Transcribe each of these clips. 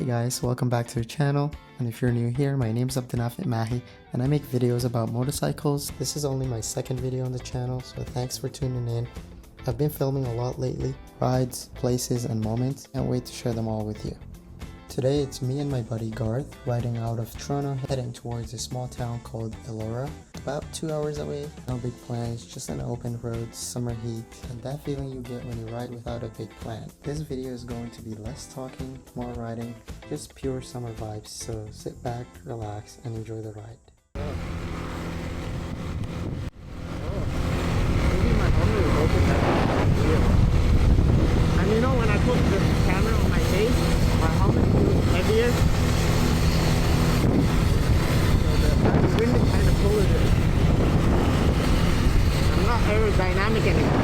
Hey guys, welcome back to the channel, and if you're new here, my name's Abdinafit Mahi and I make videos about motorcycles. This is only my second video on the channel, so thanks for tuning in. I've been filming a lot lately, rides, places, and moments. Can't wait to share them all with you. Today it's me and my buddy Garth riding out of Toronto, heading towards a small town called Elora. About 2 hours away. No big plans, just an open road, summer heat, and that feeling you get when you ride without a big plan. This video is going to be less talking, more riding, just pure summer vibes, so sit back, relax, and enjoy the ride. And you know, when I put the camera on my face, my helmet feels heavier. So the wind is kind of pulling it. I'm not aerodynamic anymore.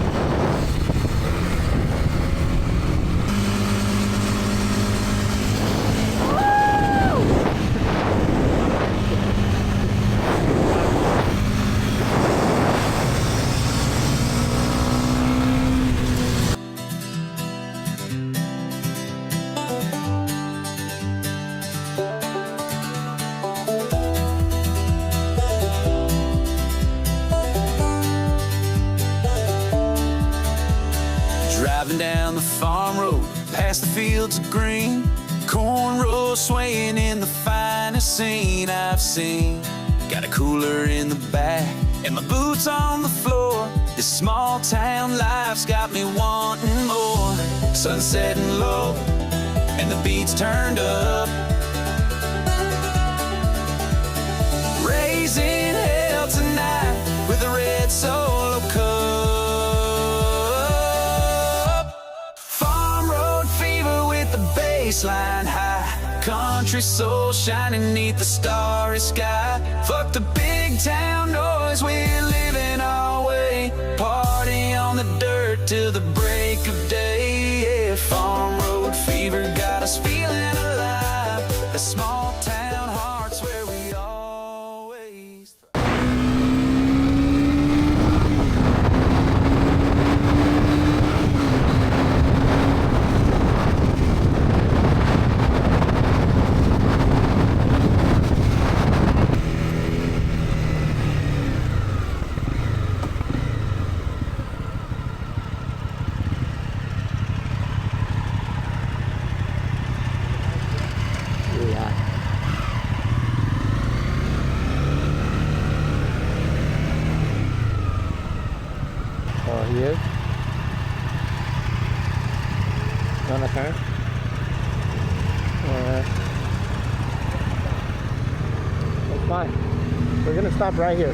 Driving down the farm road, past the fields of green, cornrows swaying in the finest scene I've seen. Got a cooler in the back and my boots on the floor. This small town life's got me wanting more. Sun setting low and the beats turned up, raising hell tonight with a red Solo cup. Baseline high, country soul shining neath the starry sky. Fuck the big town noise, we're living our way. Party on the dirt till the break of day. Yeah, farm road fever got us feeling alive. The small town hearts where we always Oh, he is? You wanna turn? That's fine. We're gonna stop right here.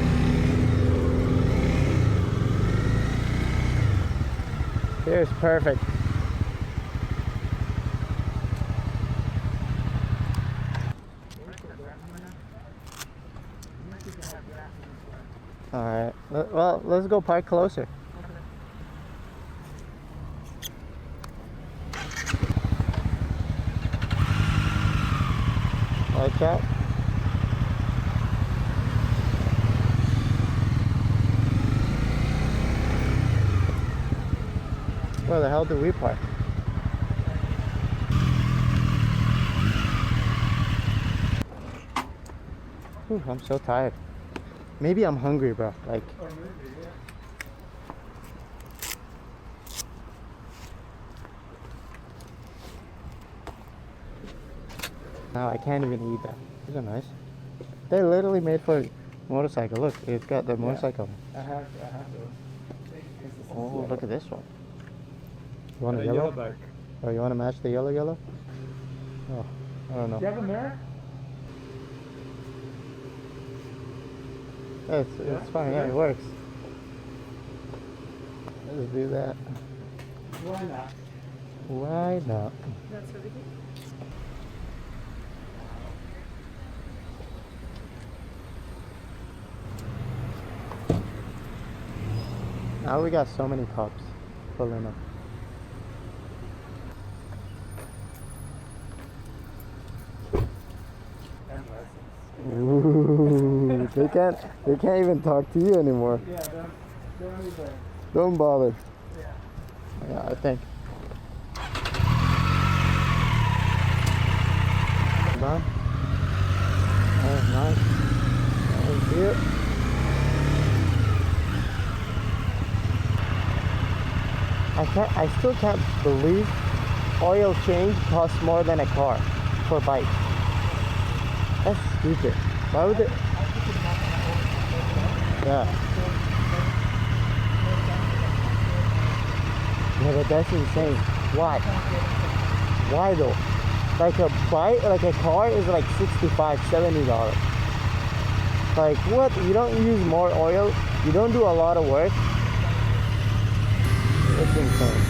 Here's perfect. Alright, well, let's go park closer. Watch out. Where the hell did we park? Whew, I'm so tired. Maybe I'm hungry, bro. Like, no, I can't even eat that. These are nice. They're literally made for a motorcycle. Look, it's got the motorcycle. I have those. Oh, look at this one. You want a yellow? Back. Oh, you want to match the yellow? Oh, I don't know. Do you have a mirror? It's fine. Yeah, it works. Let's do that. Why not? Why not? That's really good. Now we got so many cops pulling up. Ooh, they can't even talk to you anymore. Yeah, don't even. Don't bother. Yeah. Yeah, I think. on. That's nice. That's it. I still can't believe oil change costs more than a car for bike. That's stupid. Why would it? Yeah. Yeah, but that's insane. Why? Why though? Like a bike, like a car is like $65, $70. Like what? You don't use more oil. You don't do a lot of work. It's insane.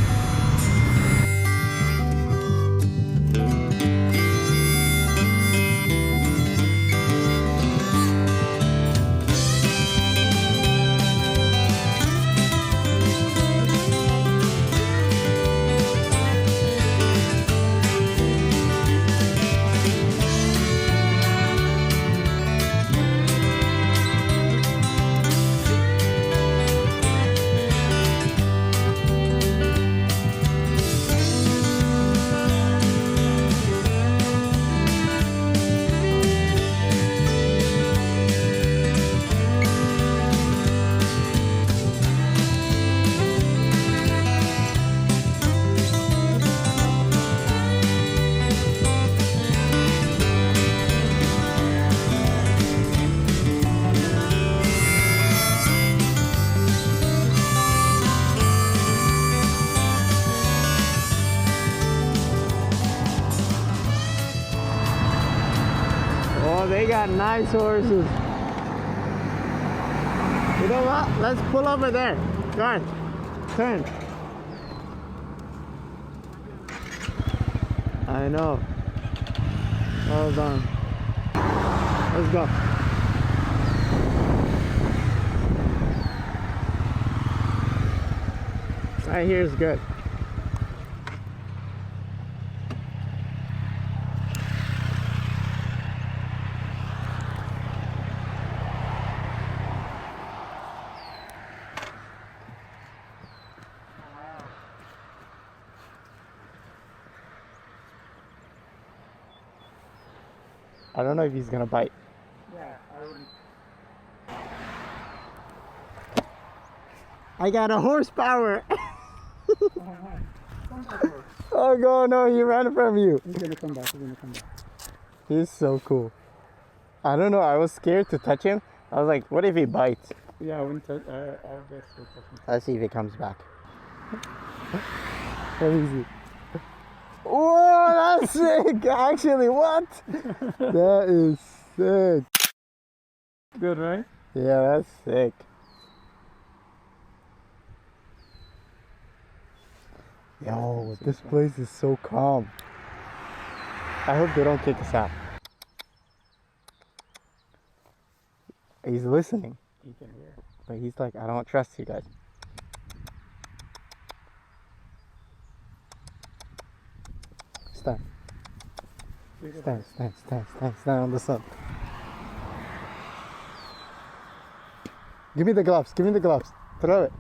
Oh, they got nice horses. You know what? Let's pull over there. Garth, turn. I know. Hold on. Let's go. Right here is good. I don't know if he's gonna bite. Yeah, I wouldn't. I got a horsepower. Oh, Oh God, no, he ran from you. he's gonna come back. He's gonna come back. He's so cool. I don't know, I was scared to touch him. I was like, what if he bites? Yeah, I wouldn't touch. I guess we'll touch him. Let's see if he comes back. Let me see. Whoa, that's sick! Actually, what? That is sick. Good, right? Yeah, that's sick. Yo, this place is so calm. I hope they don't kick us out. He's listening, He can hear. but he's like, I don't trust you guys. Stand. Stand on the sun. Give me the gloves, Throw it.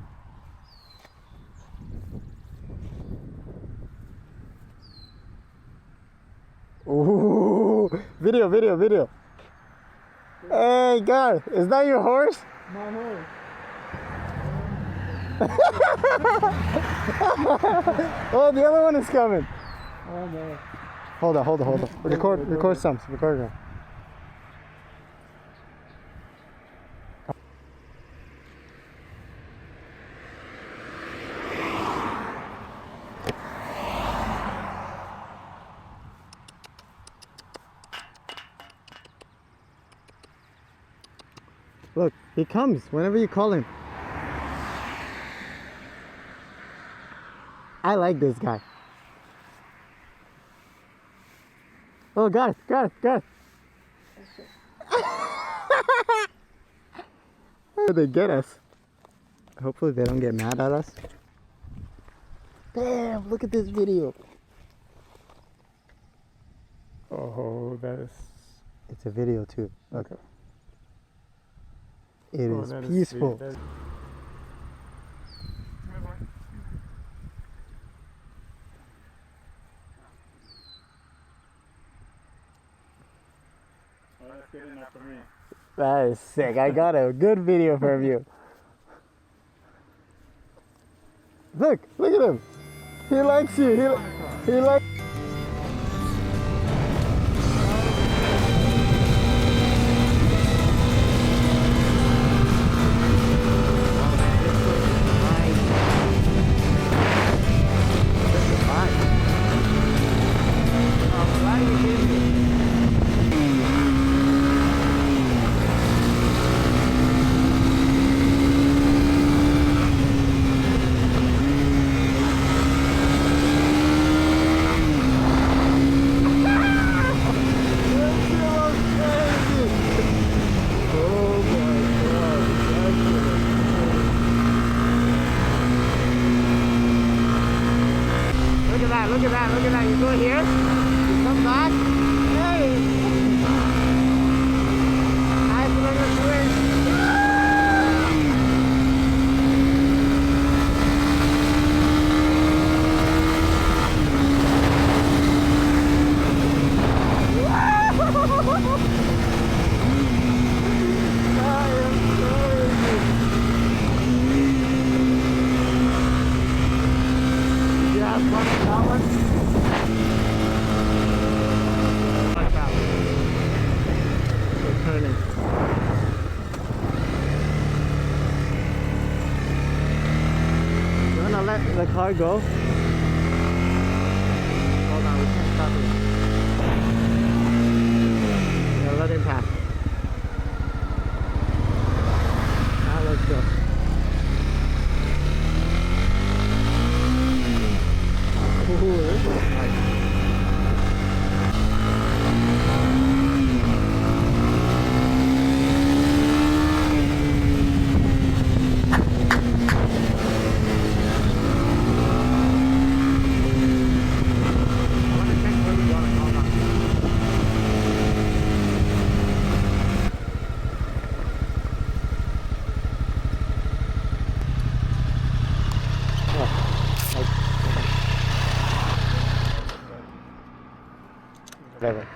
Ooh, video. Hey, Garth, is that your horse? My horse. Oh, the other one is coming. Oh no. Hold on. Record some. Look, he comes whenever you call him. I like this guy. Oh, Garth. They get us. Hopefully they don't get mad at us. Damn, look at this video. Oh, that is. It's a video too. Look. It Oh, is that peaceful. That is... Oh, that's good enough for me. That is sick. I got a good video from you. Look at him. He likes you. He likes. Look at that. You go here, you come back. Hey! Nice little swing. Let the car go. Hold on, we can't stop it. Yeah, let him pass. Now let's go. Ooh, this is nice. Whatever.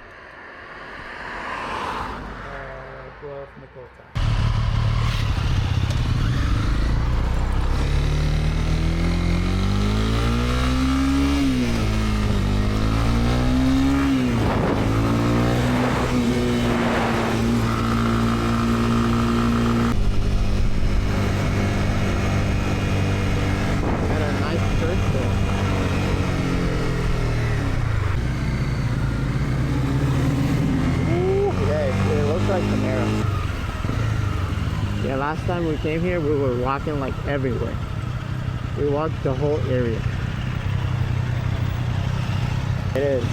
Yeah, last time we came here, we were walking like everywhere. We walked the whole area. It is.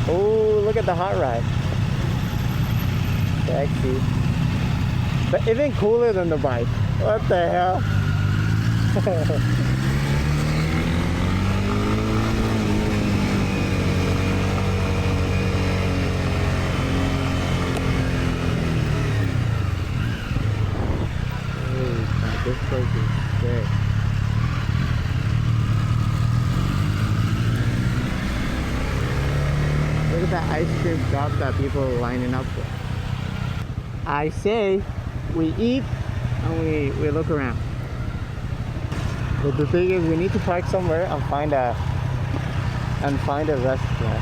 Oh, look at the hot ride. Sexy. But even cooler than the bike. What the hell? This place is sick. Look at that ice cream shop that people are lining up for. I say we eat and we look around. But the thing is, we need to park somewhere and find a restaurant.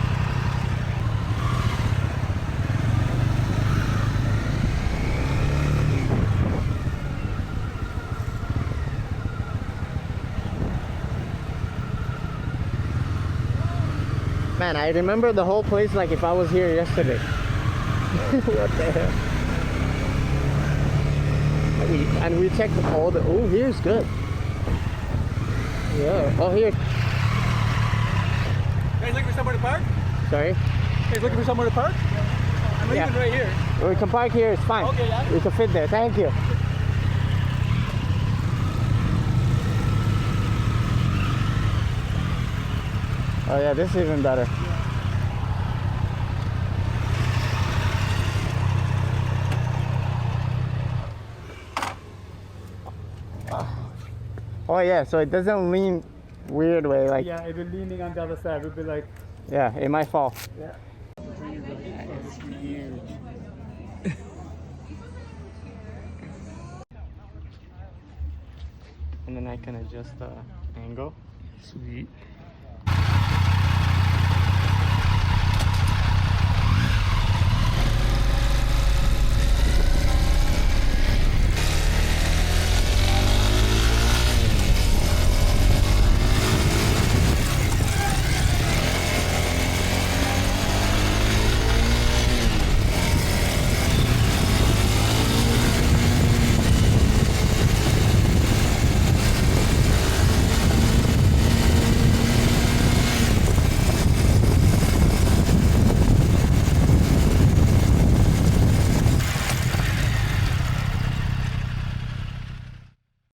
Man, I remember the whole place like if I was here yesterday. What the hell? And we checked all the... Oh, here's good. Yeah. Oh, here. Guys looking for somewhere to park? Sorry? Guys looking for somewhere to park? I'm leaving right here. We can park here, it's fine. Okay, yeah. We can fit there. Thank you. Oh yeah, this is even better. Oh yeah, so it doesn't lean weird way like. Yeah, it will leaning on the other side. It will be like. Yeah, it might fall. Yeah. It's huge. and then I can adjust the angle. Sweet.